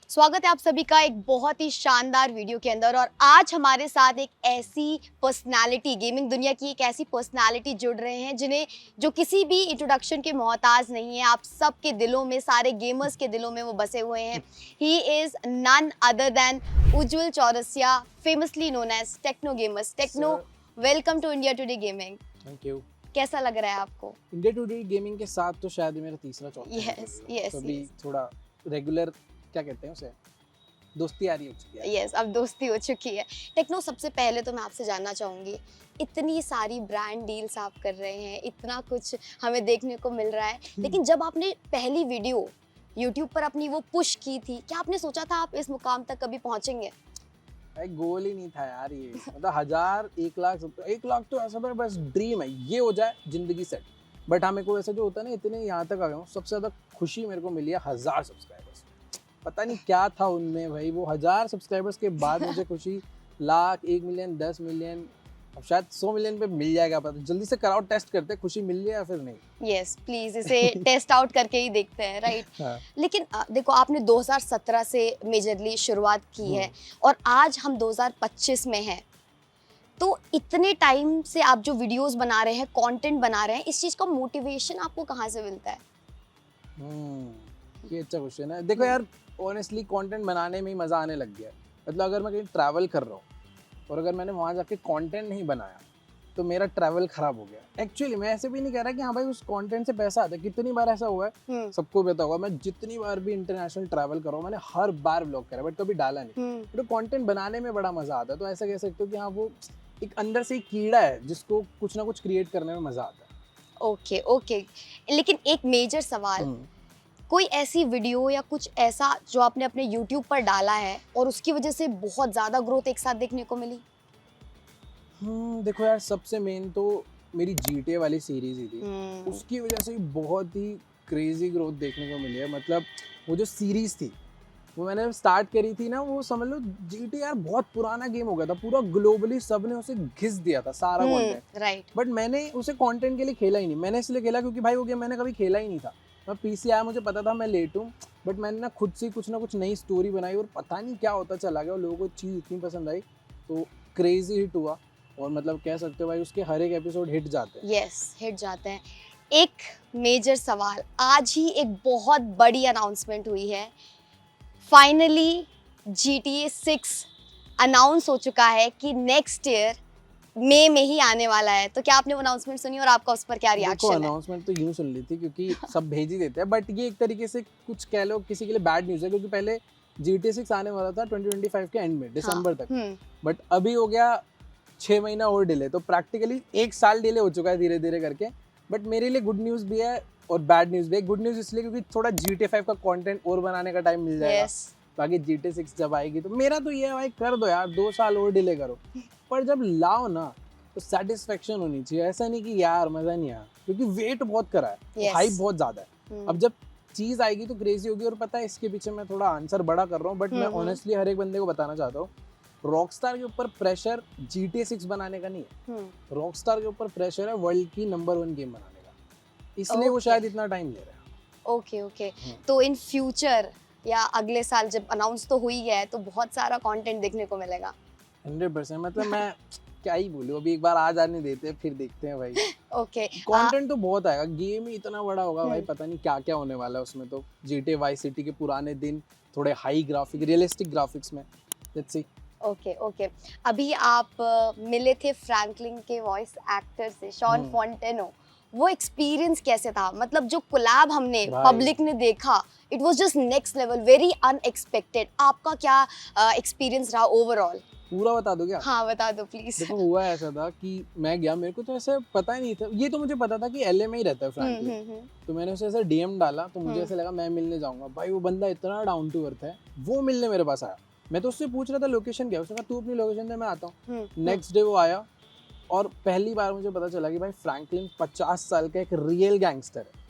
स्वागत है आप सभी का एक बहुत ही शानदार वीडियो के अंदर। और आज हमारे साथ एक ऐसी पर्सनालिटी, गेमिंग दुनिया की एक ऐसी पर्सनालिटी जुड़ रहे हैं जिन्हें जो किसी भी इंट्रोडक्शन के मोहताज नहीं है। आप सबके दिलों में, सारे गेमर्स के दिलों में वो बसे हुए हैं। He is none other than Ujjwal Chaurasia, famously known as techno gamers. Techno, welcome to India today gaming. Thank you. कैसा लग रहा है आपको? इंडिया टुडे गेमिंग के साथ तो शायद ये मेरा तीसरा चौथा यस यस तो अभी थोड़ा रेगुलर क्या कहते हैं उसे, दोस्ती यारी हो चुकी है। यस, अब दोस्ती हो चुकी है। टेक्नो, सबसे पहले तो मैं आपसे जानना चाहूँगी, इतनी सारी ब्रांड डील्स आप कर रहे हैं, इतना कुछ हमें देखने को मिल रहा है, लेकिन जब आपने पहली वीडियो यूट्यूब पर अपनी वो पुश की थी, क्या आपने सोचा था आप इस मुकाम तक कभी पहुँचेंगे? भाई गोल ही नहीं था यार ये। मतलब 1000 1 लाख तो ऐसा था, बस ड्रीम है ये हो जाए जिंदगी सेट। बट हाँ, मेरे को ऐसा जो होता है ना, इतने यहाँ तक आ गया हूँ। सबसे ज्यादा खुशी मेरे को मिली है 1000 सब्सक्राइबर्स। पता नहीं क्या था उनमें भाई, वो 1000 सब्सक्राइबर्स के बाद मुझे खुशी लाख, 1 मिलियन, 10 मिलियन, अब शायद 100 मिलियन पे मिल जाएगा। पता जल्दी से कराओ, टेस्ट करते खुशी मिल रही है या फिर नहीं। यस प्लीज, इसे टेस्ट आउट करके ही देखते हैं, राइट? हाँ। लेकिन देखो, आपने 2017 से मेजरली शुरुआत की है और आज हम 2025 में हैं। तो इतने टाइम से आप जो वीडियोस बना रहे हैं, कंटेंट बना रहे हैं, इस चीज का मोटिवेशन आपको कहाँ से मिलता है? ये अच्छा क्वेश्चन है। देखो यार, ऑनेस्टली कंटेंट बनाने में ही मज़ा आने लग गया है। मतलब अगर मैं कहीं ट्रैवल कर रहा हूँ और अगर मैंने वहाँ जाके कंटेंट नहीं बनाया तो मेरा ट्रैवल खराब हो गया। एक्चुअली मैं ऐसे भी नहीं कह रहा कि हाँ भाई उस कंटेंट से पैसा आता है। कितनी बार ऐसा हुआ है, सबको पता होगा, मैं जितनी बार भी इंटरनेशनल ट्रैवल कर रहा हूँ मैंने हर बार व्लॉग करा, बट कभी डाला नहीं। तो कंटेंट बनाने में बड़ा मज़ा आता है। तो ऐसा कह सकते हो कि हाँ, वो एक अंदर से एक कीड़ा है जिसको कुछ ना कुछ क्रिएट करने में मज़ा आता है। ओके ओके, लेकिन एक मेजर सवाल, कोई ऐसी वीडियो या कुछ ऐसा जो आपने अपने YouTube पर डाला है और उसकी वजह से बहुत ज़्यादा ग्रोथ एक साथ देखने को मिली? देखो यार, सबसे मेन तो मेरी GTA वाली सीरीज ही थी। उसकी वजह से बहुत ही क्रेजी ग्रोथ देखने को मिली है। मतलब वो जो सीरीज थी वो मैंने स्टार्ट करी थी ना, वो समझ लो GTA यार बहुत पुराना गेम हो गया था, पूरा ग्लोबली सबने उसे घिस दिया था सारा कंटेंट। राइट। बट मैंने उसे कंटेंट के लिए खेला ही नहीं। मैंने इसलिए खेला क्योंकि भाई वो गेम मैंने कभी खेला ही नहीं था। मैं PC आया, मुझे पता था मैं लेट हूँ, बट मैंने ना खुद से कुछ ना कुछ नई स्टोरी बनाई और पता नहीं क्या होता चला गया और लोगों को चीज़ इतनी पसंद आई तो क्रेजी हिट हुआ। और मतलब कह सकते हो भाई उसके हर एक एपिसोड हिट जाते हैं। यस, हिट जाते हैं। एक मेजर सवाल, आज ही एक बहुत बड़ी अनाउंसमेंट हुई है। फाइनली GTA 6 अनाउंस हो चुका है कि नेक्स्ट ईयर मई में ही आने वाला है। तो क्या आपने वो अनाउंसमेंट सुनी और आपका उस पर क्या देखो, रिएक्शन है? अनाउंसमेंट तो यूं सुन ली थी क्योंकि सब भेज ही देते हैं, बट ये एक तरीके से कुछ कह लो किसी के लिए बैड न्यूज़ है क्योंकि पहले GTA 6 आने वाला था 2025 के एंड में, दिसंबर तक। बट अभी हो गया 6 महीना और डिले, तो प्रैक्टिकली 1 साल डिले हो चुका है धीरे धीरे करके। बट मेरे लिए गुड न्यूज़ भी है और बैड न्यूज़ भी है। गुड न्यूज़ इसलिए क्योंकि थोड़ा GTA 5 का कंटेंट और बनाने का टाइम मिल जाएगा। बाकी GTA 6 जब आएगी तो मेरा तो ये है भाई, कर दो यार, 2 साल और डिले करो, पर जब लाओ ना तो सेटिस्फेक्शन होनी चाहिए। ऐसा नहीं कि यार मजा नहीं आया, क्योंकि वेट बहुत करा है, हाइप बहुत ज्यादा है। अब जब चीज आएगी तो क्रेजी होगी। और पता है इसके पीछे मैं थोड़ा आंसर बड़ा कर रहा हूँ, बट मैं ऑनेस्टली हर एक बंदे को बताना चाहता हूँ, रॉकस्टार के ऊपर प्रेशर GTA 6 बनाने का नहीं है। रॉकस्टार के ऊपर प्रेशर है वर्ल्ड की नंबर 1 गेम बनाने का, इसलिए वो शायद इतना टाइम ले रहा है। ओके ओके, तो इन फ्यूचर या अगले साल जब अनाउंस तो हुई है तो बहुत सारा कंटेंट देखने को मिलेगा। 100%। मतलब मैं क्या ही बोलूं, अभी एक बार आ जाने देते हैं फिर देखते हैं भाई। ओके, कंटेंट तो बहुत आएगा, गेम ही इतना बड़ा होगा भाई, पता नहीं क्या क्या होने वाला है उसमें। तो GTA Vice City के पुराने दिन थोड़े हाई ग्राफिक, रियलिस्टिक ग्राफिक्स में, लेट्स सी। ओके ओके, अभी आप मिले थे फ्रैंकलिन के वॉइस एक्टर से, शॉन फॉन्टेनो। वो एक्सपीरियंस कैसे था? मतलब जो कोलैब हमने पब्लिक ने देखा, it was just next level, very unexpected. आपका क्या एक्सपीरियंस रहा ओवरऑल? पूरा बता दो क्या? हाँ बता दो प्लीज। देखो हुआ ऐसा था कि मैं गया, मेरे को तो ऐसे पता ही नहीं था। ये तो मुझे पता था कि LA में ही रहता है फ्रैंकलिन। तो मैंने उसे ऐसे DM डाला तो मुझे ऐसे लगा मैं मिलने जाऊंगा। भाई वो बंदा इतना डाउन टू अर्थ है, वो मिलने मेरे पास आया। मैं तो उससे पूछ रहा था लोकेशन क्या, उसने कहा तू अपनी लोकेशन दे मैं आता हूँ। नेक्स्ट डे वो आया और पहली बार मुझे पता चला कि भाई फ्रैंकलिन 50 साल का एक रियल गैंगस्टर है।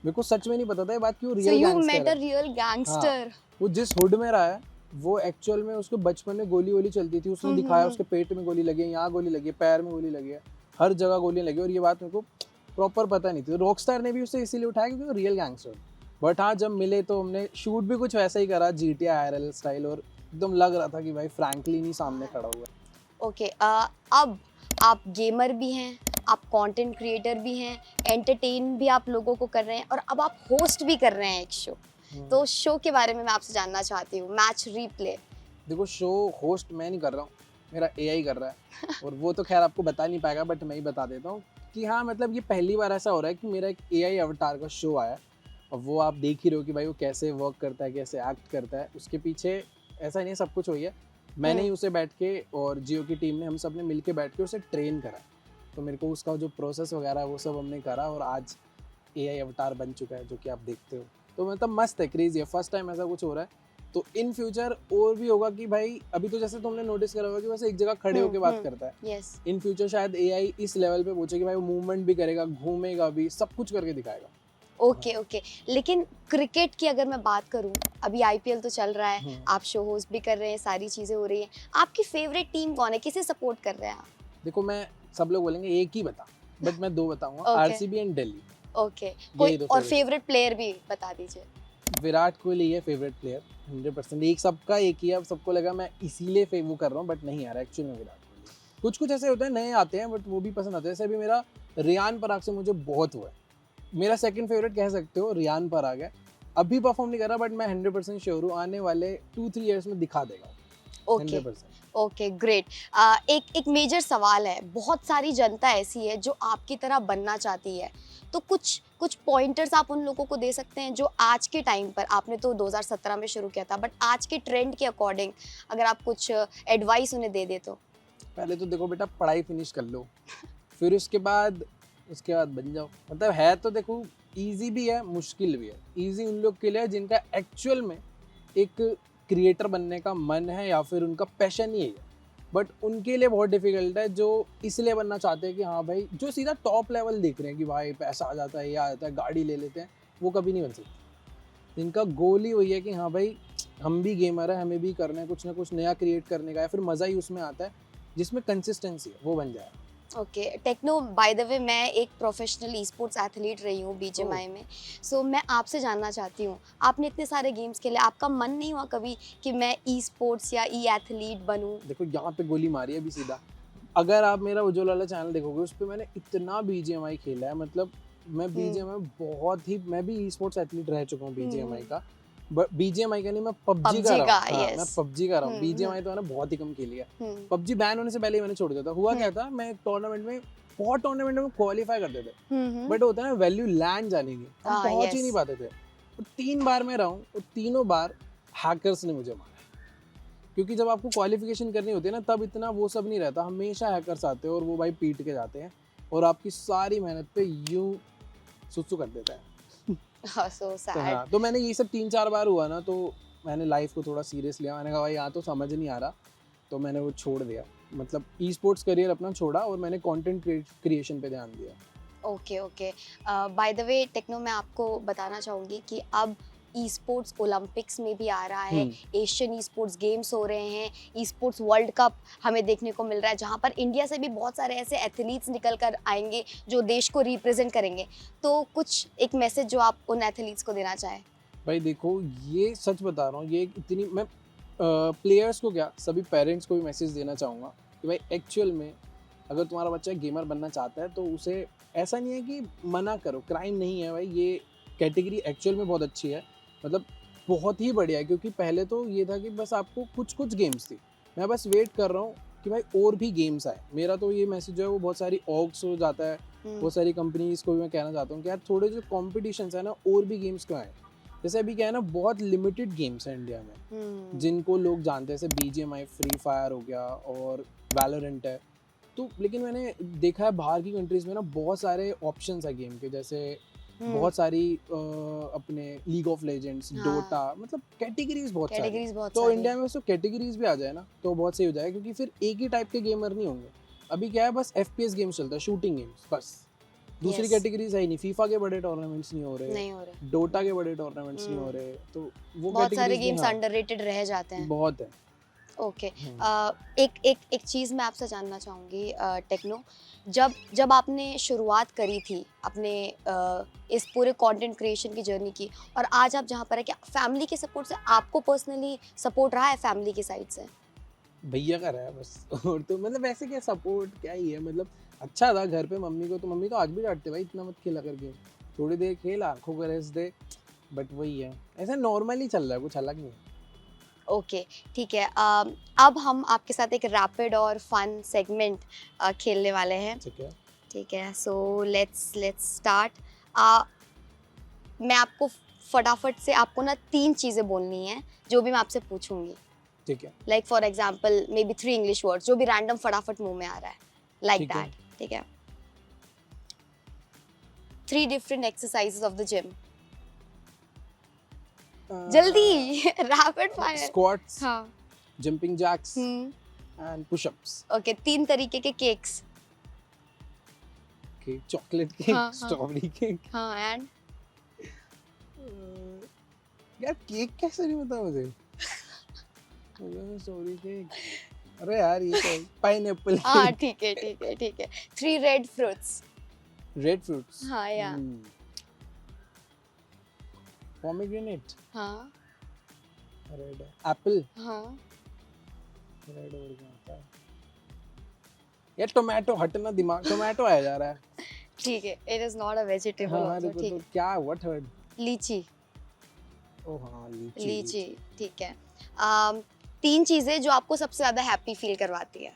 मेरे को सच में नहीं पता था ये बात, क्यों रियल गैंगस्टर है। वो जिस हुड में रहा है वो एक्चुअल में उसके बचपन में गोली वोली चलती थी, उसने दिखाया उसके पेट में गोली लगी है, यहाँ गोली लगी है, पैर में गोली लगी है, हर जगह गोलियां लगी। और ये बात मेरे को प्रॉपर पता नहीं थी। रॉकस्टार ने भी उसे इसीलिए उठाया क्योंकि वो रियल गैंगस्टर। बट हाँ जब मिले तो हमने शूट भी कुछ वैसा ही करा, GTA IRL स्टाइल, और एकदम लग रहा था कि भाई फ्रैंकलिन ही सामने खड़ा हुआ है। ओके, अब आप गेमर भी हैं, आप कंटेंट क्रिएटर भी हैं, एंटरटेन भी आप लोगों को कर रहे हैं और अब आप होस्ट भी कर रहे हैं एक शो। तो शो के बारे में मैं आपसे जानना चाहती हूँ, मैच रीप्ले। देखो शो होस्ट मैं नहीं कर रहा हूँ, मेरा AI कर रहा है और वो तो खैर आपको बता नहीं पाएगा, बट मैं ही बता देता हूँ कि हाँ मतलब ये पहली बार ऐसा हो रहा है कि मेरा एक AI अवतार का शो आया, और वो आप देख ही रहे हो कि भाई वो कैसे वर्क करता है, कैसे एक्ट करता है। उसके पीछे ऐसा नहीं है सब कुछ वही है, मैंने ही उसे बैठ के और जियो की टीम ने हम सब ने मिल के बैठ के उसे ट्रेन करा, तो मेरे को उसका जो प्रोसेस वगैरह है वो सब हमने करा और आज AI अवतार बन चुका है जो कि आप देखते हो। तो मतलब मस्त है, क्रेजी है, फर्स्ट टाइम ऐसा कुछ हो रहा है। तो इन फ्यूचर और भी होगा कि भाई अभी तो जैसे तुमने नोटिस करा होगा कि बस एक जगह खड़े होकर बात करता है। यस। इन फ्यूचर शायद AI इस लेवल पे पहुंचे कि भाई वो मूवमेंट भी करेगा, घूमेगा भी, सब कुछ करके दिखाएगा। ओके ओके, लेकिन क्रिकेट की अगर मैं बात करूं, अभी IPL तो चल रहा है, आप शो होस्ट भी कर रहे हैं, सारी चीजें हो रही हैं, आपकी फेवरेट टीम कौन है, किसे सपोर्ट कर रहे हैं आप? देखो मैं, सब लोग बोलेंगे एक ही बता, बट मैं दो बताऊंगा, Okay. RCB and Delhi. Okay, कोई दो और favorite फेवरेट प्लेयर भी बता दीजिए। विराट कोहली है फेवरेट प्लेयर 100%। एक सबका एक ही है, अब सबको लगा मैं इसीलिए फेवू कर रहा हूँ, बट नहीं यार, एक्चुअली में विराट कोहली। कुछ कुछ ऐसे होते हैं नए आते हैं बट वो भी पसंद आते हैं, जैसे अभी मेरा रियान पराग से मुझे बहुत हुआ है, मेरा सेकंड फेवरेट कह सकते हो रियान पराग है। अभी परफॉर्म नहीं कर रहा बट मैं 100% श्योर हूँ आने वाले 2-3 ईयर्स में दिखा देगा। ओके 100%। Okay, great. एक मेजर सवाल है, बहुत सारी जनता ऐसी है जो आपकी तरह बनना चाहती है, तो कुछ कुछ पॉइंटर्स आप उन लोगों को दे सकते हैं जो आज के टाइम पर, आपने तो 2017 में शुरू किया था, बट आज के ट्रेंड के अकॉर्डिंग अगर आप कुछ एडवाइस उन्हें दे दे तो? पहले तो देखो बेटा पढ़ाई फिनिश कर लो, फिर उसके बाद बन जाओ। मतलब है तो देखो इजी भी है मुश्किल भी है। इजी उन लोग के लिए है जिनका एक्चुअल में एक क्रिएटर बनने का मन है या फिर उनका पैशन ही है, बट उनके लिए बहुत डिफिकल्ट है जो इसलिए बनना चाहते हैं कि हाँ भाई, जो सीधा टॉप लेवल देख रहे हैं कि भाई पैसा आ जाता है, ये आ जाता है, गाड़ी ले लेते हैं, वो कभी नहीं बन सकते। इनका गोल ही वही है कि हाँ भाई हम भी गेमर है, हमें भी करना है, कुछ ना कुछ नया क्रिएट करने का है, फिर मज़ा ही उसमें आता है जिसमें कंसिस्टेंसी है, वो बन जाए। Okay techno, by the way मैं एक प्रोफेशनल ई स्पोर्ट्स एथलीट रही हूँ BGMI में, सो मैं आपसे जानना चाहती हूँ, आपने इतने सारे गेम्स खेले, आपका मन नहीं हुआ कभी कि मैं ई स्पोर्ट्स या ई एथलीट बनूँ? देखो यहाँ पे गोली मारी है अभी सीधा। अगर आप मेरा उज्ज्वल वाला चैनल देखोगे उस पर मैंने इतना BGMI खेला है, मतलब मैं BGMI बहुत ही, मैं भी ई स्पोर्ट्स एथलीट रह चुका हूँ BGMI का, बट BGMI का नहीं, मैं PUBG का रहा हूँ। हाँ, मैं PUBG का रहा हूँ। BGMI तो मैंने बहुत ही कम खेली है। PUBG बैन होने से पहले ही मैंने छोड़ दिया था। हुआ क्या था, मैं टूर्नामेंट में, बहुत टूर्नामेंट में क्वालिफाई करते थे, बट होता है ना वैल्यू लैंड जाने की, हम पहुंच ही नहीं पाते थे। तो 3 बार मैं रहा हूँ और तीनों बार हैकर्स ने मुझे मारा, क्योंकि जब आपको क्वालिफिकेशन करनी होती है ना तब इतना वो सब नहीं रहता, हमेशा हैकर्स आते हैं और वो भाई पीट के जाते हैं और आपकी सारी मेहनत पे यूं सुसु कर देता है। सो तो सैड। हाँ, तो मैंने ये सब 3-4 बार हुआ ना, तो मैंने लाइफ को थोड़ा सीरियस लिया। मैंने कहा भाई यहाँ तो समझ नहीं आ रहा, तो मैंने वो छोड़ दिया, मतलब ई स्पोर्ट्स करियर अपना छोड़ा और मैंने कंटेंट क्रिएशन पे ध्यान दिया। Okay okay, by the way techno, मैं आपको बताना चाहूँगी कि अब ई स्पोर्ट्स ओलंपिक्स में भी आ रहा है, एशियन ई स्पोर्ट्स गेम्स हो रहे हैं, ई स्पोर्ट्स वर्ल्ड कप हमें देखने को मिल रहा है, जहाँ पर इंडिया से भी बहुत सारे ऐसे एथलीट्स निकल कर आएंगे जो देश को रिप्रेजेंट करेंगे। तो कुछ एक मैसेज जो आप उन एथलीट्स को देना चाहें? भाई देखो ये सच बता रहा हूँ, ये इतनी, मैं प्लेयर्स को क्या, सभी पेरेंट्स को भी मैसेज देना चाहूँगा कि भाई एक्चुअल में अगर तुम्हारा बच्चा गेमर बनना चाहता है तो उसे ऐसा नहीं है कि मना करो, क्राइम नहीं है भाई, ये कैटेगरी एक्चुअल में बहुत अच्छी है, मतलब बहुत ही बढ़िया है। क्योंकि पहले तो ये था कि बस आपको कुछ कुछ गेम्स थी, मैं बस वेट कर रहा हूँ कि भाई और भी गेम्स आए। मेरा तो ये मैसेज जो है वो बहुत सारी ऑर्ग्स हो जाता है, बहुत सारी कंपनीज को भी मैं कहना चाहता हूँ कि यार थोड़े जो कॉम्पिटिशन्स है ना और भी गेम्स को आए। जैसे अभी क्या है ना, बहुत लिमिटेड गेम्स हैं इंडिया में जिनको लोग जानते हैं, जैसे BGMI, फ्री फायर हो गया और वैलोरेंट है। तो लेकिन मैंने देखा है बाहर की कंट्रीज में ना बहुत सारे ऑप्शंस है गेम के, जैसे बहुत सारी अपने लीग ऑफ लेजेंड्स, डोटा, मतलब कैटेगरीज बहुत सारी। तो इंडिया में उसको कैटेगरीज भी आ जाए ना तो बहुत सही हो जाएगा, क्योंकि फिर एक ही टाइप के गेमर नहीं होंगे। अभी क्या है, बस FPS गेम्स चलता है, शूटिंग गेम्स बस, दूसरी कैटेगरीज है ही नहीं। फीफा के बड़े टूर्नामेंट्स नहीं हो रहे, डोटा के बड़े टूर्नामेंट्स नहीं हो रहे, तो वो बहुत सारे गेम्स अंडररेटेड रह जाते हैं। बहुत है। ओके एक एक एक चीज़ मैं आपसे जानना चाहूँगी टेक्नो, जब आपने शुरुआत करी थी अपने इस पूरे कंटेंट क्रिएशन की जर्नी की, और आज आप जहाँ पर है, क्या फैमिली के सपोर्ट से आपको पर्सनली सपोर्ट रहा है फैमिली की साइड से? भैया का रहा है बस और तो मतलब वैसे क्या सपोर्ट क्या ही है, मतलब अच्छा था घर पे। मम्मी तो आज भी डांटते भाई इतना मत खेला करके, थोड़ी देर खेल, आंखों को रेस्ट दे, बट वही है, ऐसा नॉर्मली चल रहा है, कुछ अलग नहीं। ओके ठीक है, अब हम आपके साथ एक रैपिड और फन सेगमेंट खेलने वाले हैं। ठीक है ठीक है, सो लेट्स स्टार्ट। मैं आपको फटाफट से आपको ना 3 चीज़ें बोलनी है जो भी मैं आपसे पूछूंगी। ठीक है like for example may be 3 English words, जो भी रैंडम फटाफट मुंह में आ रहा है, लाइक ठीक है। दैट। ठीक है, 3 different exercises of the gym. जल्दी रैपिड फायर। स्क्वाट्स, हाँ। Jumping jacks hmm. And pushups. Okay, 3 तरीके के केक्स। केक, चॉकलेट हाँ, केक, हाँ। Strawberry cake. हाँ एंड यार केक कैसे नहीं पता मुझे। स्ट्रॉबेरी केक, अरे यार ये क्या, पाइनएप्पल हाँ केक। ठीक है ठीक है ठीक है। 3 रेड फ्रूट्स। रेड फ्रूट्स, हाँ या पोमेग्रेनेट, हाँ रेड एप्पल, हाँ। रेड और क्या होता है यार, टोमेटो, हटना दिमाग, टोमेटो आया जा रहा है। ठीक है, it is not a vegetable हाँ आल्सो। देखो ठीक तो है, क्या, व्हाट हर्ड। लीची। ओ हाँ लीची। लीची ठीक है। 3 चीजें जो आपको सबसे ज्यादा हैप्पी फील करवाती है।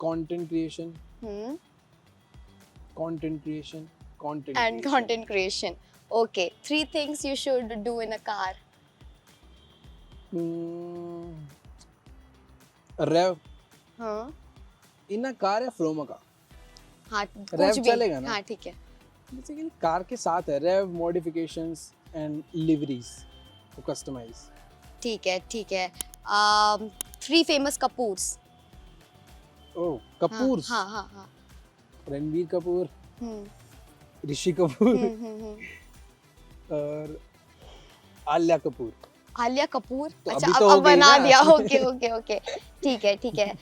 Content creation, hmm. Content creation, content and content creation. Okay, 3 things you should do in a car. Rev हाँ इन अ कार या फ्रोम अ कार। हाँ, रेव कुछ भी चलेगा ना? हाँ ठीक है। बेसिकली कार के साथ है रेव, मॉडिफिकेशंस एंड लिवरीज को कस्टमाइज। ठीक है ठीक है। 3 फेमस कपूर्स। ओह कपूर, हाँ हाँ हाँ। रणबीर कपूर, हम्म ऋषि कपूर हम्म। और आलिया कपूर। आलिया कपूर, तो अच्छा अभी तो हो अब गई बना ना। दिया। ओके ओके ओके ठीक है ठीक है।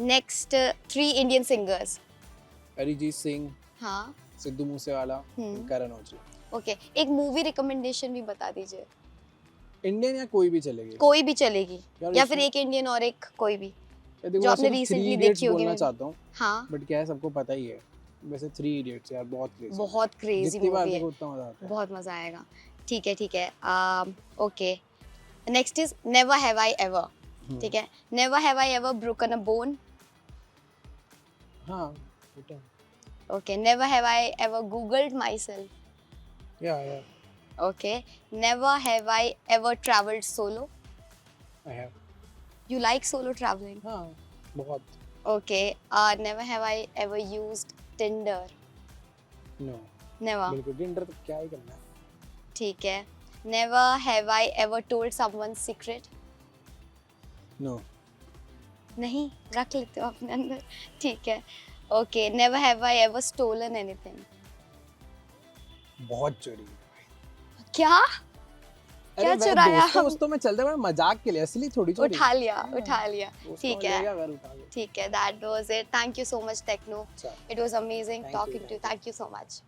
Next 3 Indian singers. Arijit Singh, हाँ सिद्धू मूसेवाला, हम्म। करण औजला। ओके, एक मूवी रिकमेंडेशन भी बता दीजिए। इंडियन या कोई भी चलेगी कोई भी चलेगी, यार या फिर इसमें- एक इंडियन और एक कोई भी यार देखो जो आपने वैसे तो थ्री recently इडियट्स देखी होगी बोलना maybe। चाहता हूँ, हाँ, बट क्या है सबको पता ही है। वैसे थ्री इडियट्स यार बहुत क्रेजी, बहुत क्रेजी जितनी बार मूवी है, देखो उतना मजा आता है। बहुत मजा आएगा। ठीक है ठीक है। Okay, next is never have I ever. ठीक है, never have I ever broken a bone. हाँ बेटा, okay, never have I ever googled myself. Yeah okay, never have I ever travelled solo. I have, you like solo travelling? हाँ बहुत। Okay, never have I ever used Tinder. No never. बिल्कुल, Tinder तो क्या ही करना है। ठीक है, never have I ever told someone secret. No, नहीं, रख लेते हो अपने अंदर। ठीक है। Okay, never have I ever stolen anything. बहुत चोरी। क्या अरे क्या मैं चुराया? दोस्तों में चलते हुए मजाक के लिए, असली थोड़ी चोरी। उठा लिया हाँ, उठा लिया। दोस्तों ठीक में है ले गया, घर उठा गया। ठीक है, that was it. Thank you so much Techno, अच्छा, it was amazing Thank you, talking to, thank you. Thank you so much.